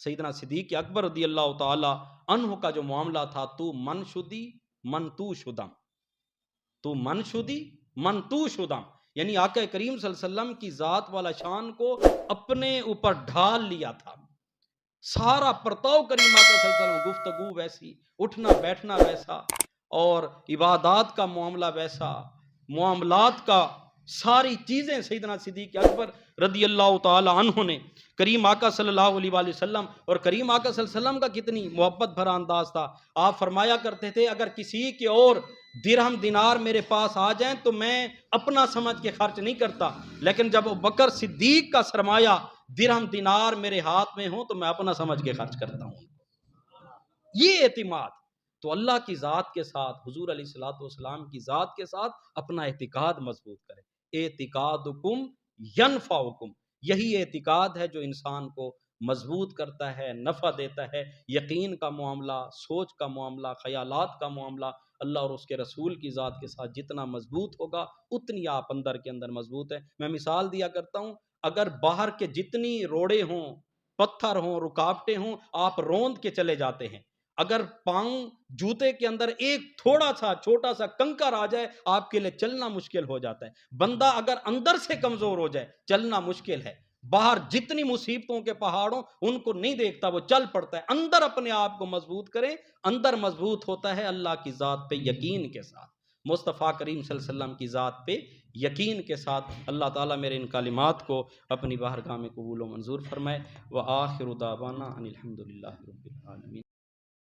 سیدنا صدیق اکبر رضی اللہ تعالی عنہ کا جو معاملہ تھا، تو من شدی من تو شدم، تو من شدی من تو شدم، یعنی آقا کریم صلی اللہ علیہ وسلم کی ذات والا شان کو اپنے اوپر ڈھال لیا تھا، سارا پرتاؤ کریم آقا صلی اللہ علیہ وسلم، گفتگو ویسی، اٹھنا بیٹھنا ویسا، اور عبادات کا معاملہ ویسا، معاملات کا ساری چیزیں سیدنا صدیق اکبر رضی اللہ تعالی عنہ نے کریم آقا صلی اللہ علیہ وآلہ وسلم، اور کریم آقا صلی اللہ علیہ وسلم کا کتنی محبت بھرا انداز تھا، آپ فرمایا کرتے تھے اگر کسی کے اور درہم دینار میرے پاس آ جائیں تو میں اپنا سمجھ کے خرچ نہیں کرتا، لیکن جب ابوبکر صدیق کا سرمایہ درہم دینار میرے ہاتھ میں ہوں تو میں اپنا سمجھ کے خرچ کرتا ہوں۔ یہ اعتماد تو اللہ کی ذات کے ساتھ، حضور علیہ الصلوۃ والسلام کی ذات کے ساتھ اپنا اعتقاد مضبوط کرے۔ اعتقادکم ینفعکم، یہی اعتقاد ہے جو انسان کو مضبوط کرتا ہے، نفع دیتا ہے۔ یقین کا معاملہ، سوچ کا معاملہ، خیالات کا معاملہ اللہ اور اس کے رسول کی ذات کے ساتھ جتنا مضبوط ہوگا اتنی آپ اندر کے اندر مضبوط ہے۔ میں مثال دیا کرتا ہوں، اگر باہر کے جتنی روڑے ہوں، پتھر ہوں، رکاوٹیں ہوں، آپ روند کے چلے جاتے ہیں، اگر پاؤں جوتے کے اندر ایک تھوڑا سا چھوٹا سا کنکر آ جائے آپ کے لیے چلنا مشکل ہو جاتا ہے۔ بندہ اگر اندر سے کمزور ہو جائے چلنا مشکل ہے، باہر جتنی مصیبتوں کے پہاڑوں ان کو نہیں دیکھتا، وہ چل پڑتا ہے۔ اندر اپنے آپ کو مضبوط کریں، اندر مضبوط ہوتا ہے اللہ کی ذات پہ یقین کے ساتھ، مصطفیٰ کریم صلی اللہ علیہ وسلم کی ذات پہ یقین کے ساتھ۔ اللہ تعالیٰ میرے ان کلمات کو اپنی بارگاہ میں قبول و منظور فرمائے۔ وآخر دعوانا ان الحمد للہ رب العالمین۔